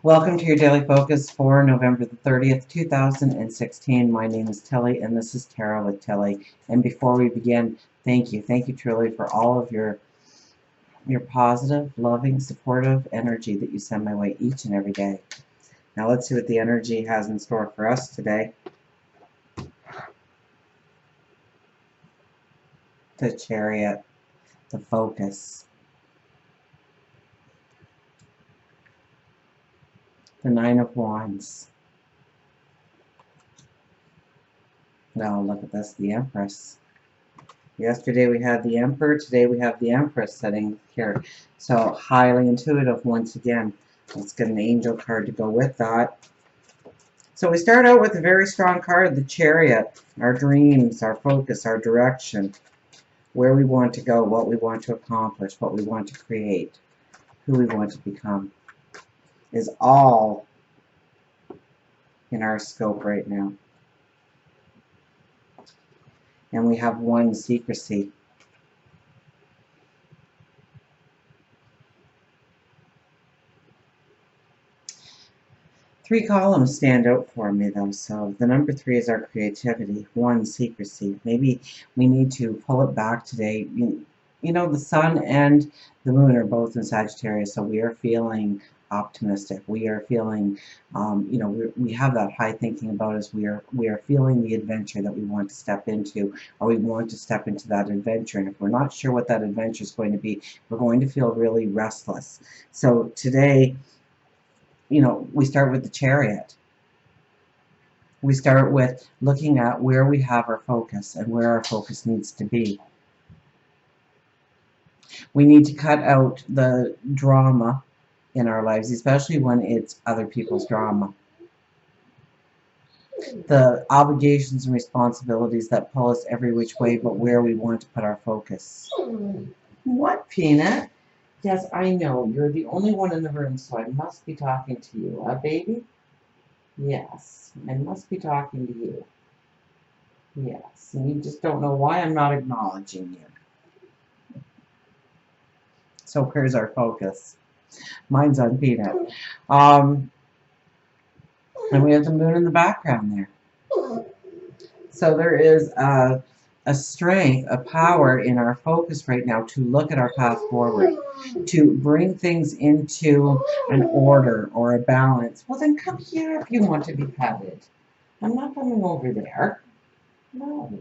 Welcome to your daily focus for November the 30th, 2016. My name is Tilly, and this is Tarot with Tilly. And before we begin, thank you truly for all of your positive, loving, supportive energy that you send my way each and every day. Now let's see what the energy has in store for us today. The Chariot, the focus. The Nine of Wands. Now look at this, the Empress. Yesterday we had the Emperor, today we have the Empress sitting here. So highly intuitive once again. Let's get an angel card to go with that. So we start out with a very strong card, the Chariot. Our dreams, our focus, our direction. Where we want to go, what we want to accomplish, what we want to create, who we want to become. Is all in our scope right now. And we have one, secrecy. Three columns stand out for me though, so the number 3 is our creativity. 1, secrecy. Maybe we need to pull it back today. You know, the sun and the moon are both in Sagittarius, so we are feeling optimistic. We are feeling, you know, we have that high thinking about us. We are feeling the adventure that we want to step into, or we want to step into that adventure. And if we're not sure what that adventure is going to be, we're going to feel really restless. So today, you know, we start with the Chariot. We start with looking at where we have our focus and where our focus needs to be. We need to cut out the drama in our lives, especially when it's other people's drama. The obligations and responsibilities that pull us every which way, but where we want to put our focus. What, Peanut? Yes, I know. You're the only one in the room, so I must be talking to you. Baby? Yes, I must be talking to you. Yes, and you just don't know why I'm not acknowledging you. So where's our focus? Mine's on Peanut. And we have the moon in the background there. So there is a strength, a power in our focus right now to look at our path forward, to bring things into an order or a balance. Well, then come here if you want to be petted. I'm not coming over there. No.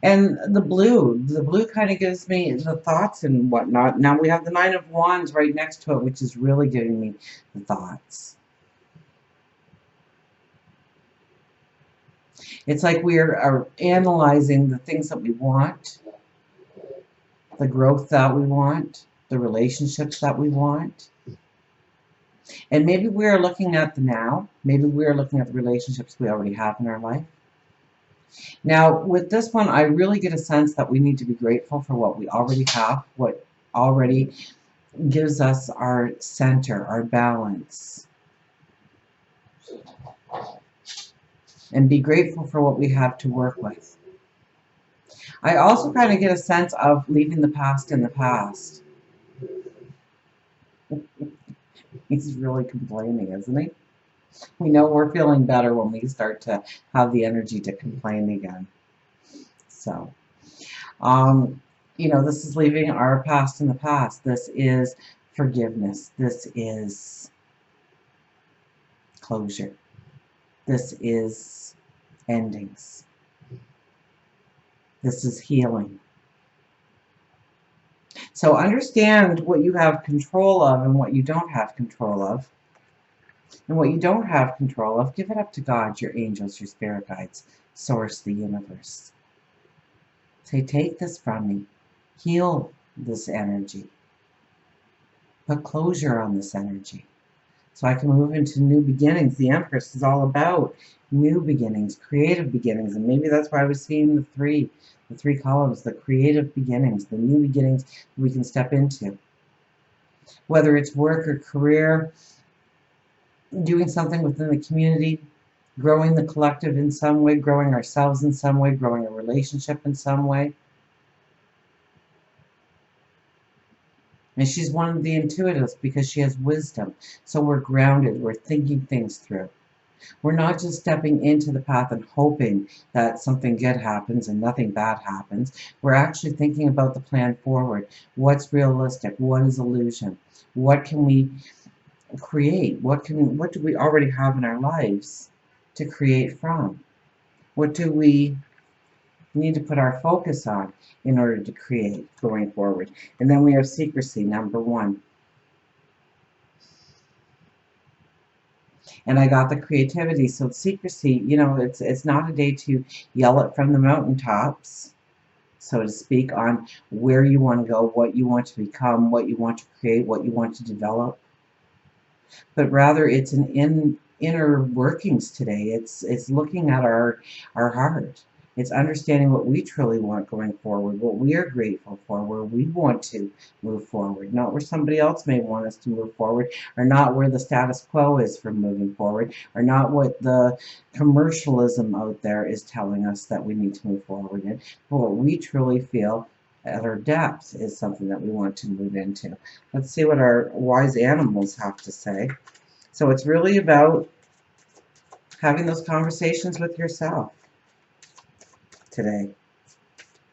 And the blue kind of gives me the thoughts and whatnot. Now we have the Nine of Wands right next to it, which is really giving me the thoughts. It's like we are analyzing the things that we want, the growth that we want, the relationships that we want. And maybe we are looking at the now. Maybe we are looking at the relationships we already have in our life. Now, with this one, I really get a sense that we need to be grateful for what we already have, what already gives us our center, our balance. And be grateful for what we have to work with. I also kind of get a sense of leaving the past in the past. He's really complaining, isn't he? We know we're feeling better when we start to have the energy to complain again. So, you know, this is leaving our past in the past. This is forgiveness. This is closure. This is endings. This is healing. So understand what you have control of and what you don't have control of. And what you don't have control of, give it up to God, your angels, your spirit guides, source, the universe. Say, take this from me. Heal this energy. Put closure on this energy. So I can move into new beginnings. The Empress is all about new beginnings, creative beginnings. And maybe that's why I was seeing the three columns, the creative beginnings, the new beginnings we can step into. Whether it's work or career, doing something within the community, growing the collective in some way, growing ourselves in some way, growing a relationship in some way. And she's one of the intuitives because she has wisdom. So we're grounded. We're thinking things through. We're not just stepping into the path and hoping that something good happens and nothing bad happens. We're actually thinking about the plan forward. What's realistic? What is illusion? What can we create? What do we already have in our lives to create from? What do we need to put our focus on in order to create going forward? And then we have secrecy, number 1. And I got the creativity. So secrecy, you know, it's not a day to yell it from the mountaintops, so to speak, on where you want to go, what you want to become, what you want to create, what you want to develop. But rather it's an inner workings today. It's looking at our heart. It's understanding what we truly want going forward, what we are grateful for, where we want to move forward, not where somebody else may want us to move forward, or not where the status quo is for moving forward, or not what the commercialism out there is telling us that we need to move forward in, but what we truly feel at our depth is something that we want to move into. Let's see what our wise animals have to say. So it's really about having those conversations with yourself today.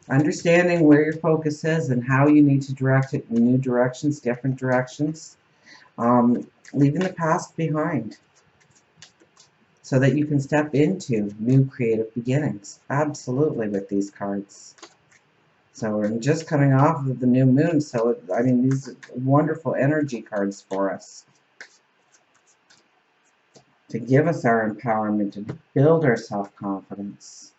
Understanding where your focus is and how you need to direct it in new directions, different directions. Leaving the past behind so that you can step into new creative beginnings. Absolutely, with these cards. So we're just coming off of the new moon, so I mean, these are wonderful energy cards for us to give us our empowerment, to build our self-confidence.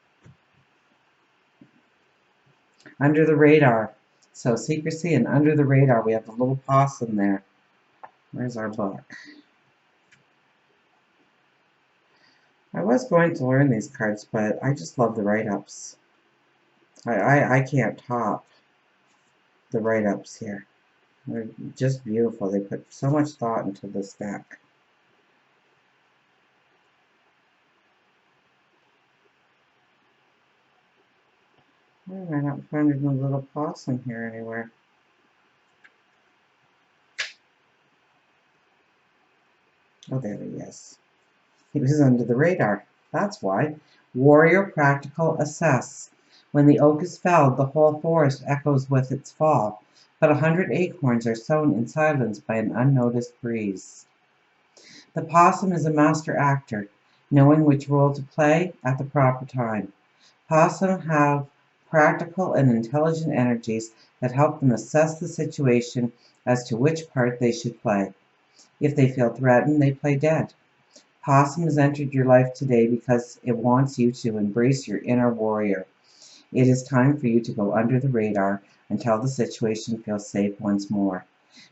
Under the radar. So secrecy and under the radar. We have the little possum there. Where's our book? I was going to learn these cards, but I just love the write-ups. I can't top the write-ups here. They're just beautiful. They put so much thought into this deck. Why am I not finding the little possum here anywhere? Oh, there he is. He was under the radar. That's why. Warrior practical assess. When the oak is felled, the whole forest echoes with its fall, but 100 acorns are sown in silence by an unnoticed breeze. The possum is a master actor, knowing which role to play at the proper time. Possum have practical and intelligent energies that help them assess the situation as to which part they should play. If they feel threatened, they play dead. Possum has entered your life today because it wants you to embrace your inner warrior. It is time for you to go under the radar until the situation feels safe once more.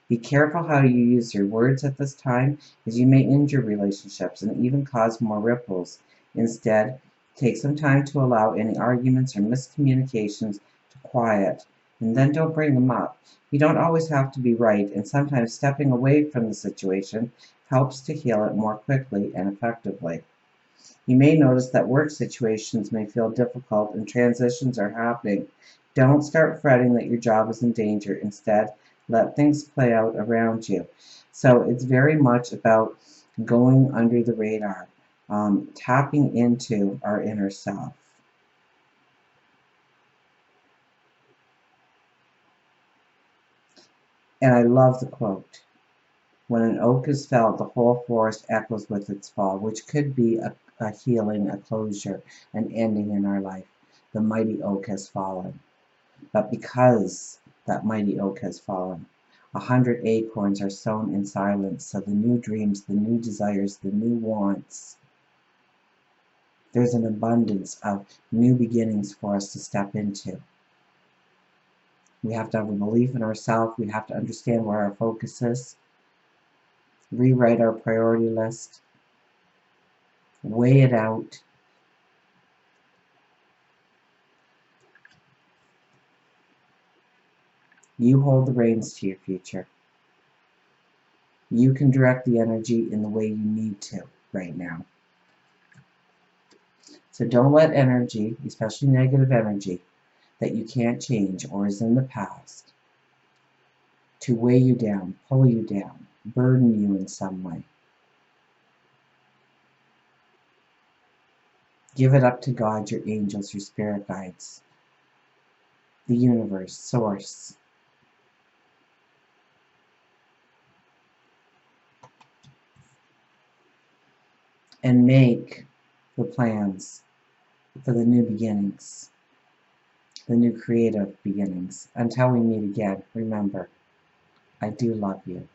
Be careful how you use your words at this time, as you may injure relationships and even cause more ripples. Instead, take some time to allow any arguments or miscommunications to quiet, and then don't bring them up. You don't always have to be right, and sometimes stepping away from the situation helps to heal it more quickly and effectively. You may notice that work situations may feel difficult and transitions are happening. Don't start fretting that your job is in danger. Instead, let things play out around you. So it's very much about going under the radar, tapping into our inner self. And I love the quote. When an oak is felled, the whole forest echoes with its fall, which could be a healing, a closure, an ending in our life. The mighty oak has fallen. But because that mighty oak has fallen, 100 acorns are sown in silence, so the new dreams, the new desires, the new wants, there's an abundance of new beginnings for us to step into. We have to have a belief in ourselves. We have to understand where our focus is. Rewrite our priority list. Weigh it out. You hold the reins to your future. You can direct the energy in the way you need to right now. So don't let energy, especially negative energy, that you can't change or is in the past, to weigh you down, pull you down, burden you in some way. Give it up to God, your angels, your spirit guides, the universe, source. And make the plans for the new beginnings, the new creative beginnings. Until we meet again, remember, I do love you.